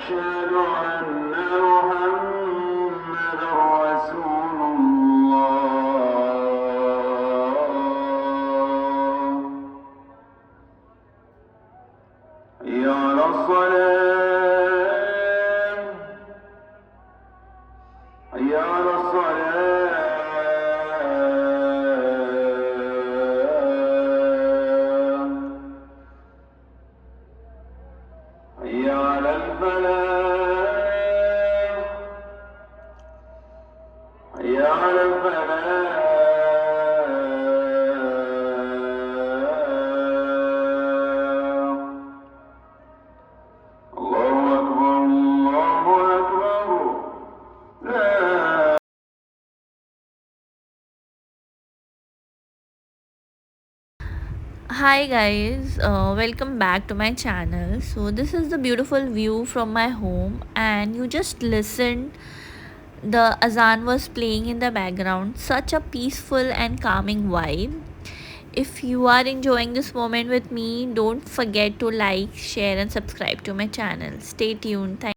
أشهد أن محمدا رسول الله. حي على الصلاة. حي على الصلاة. حي على الفلاح. حي على الفلاح. الله أكبر الله أكبر. لا. Hi guys, welcome back to my channel. So this is the beautiful view from my home, and you just listened. The azan was playing in the background. Such a peaceful and calming vibe. If you are enjoying this moment with me, don't forget to like, share, and subscribe to my channel. Stay tuned. Thank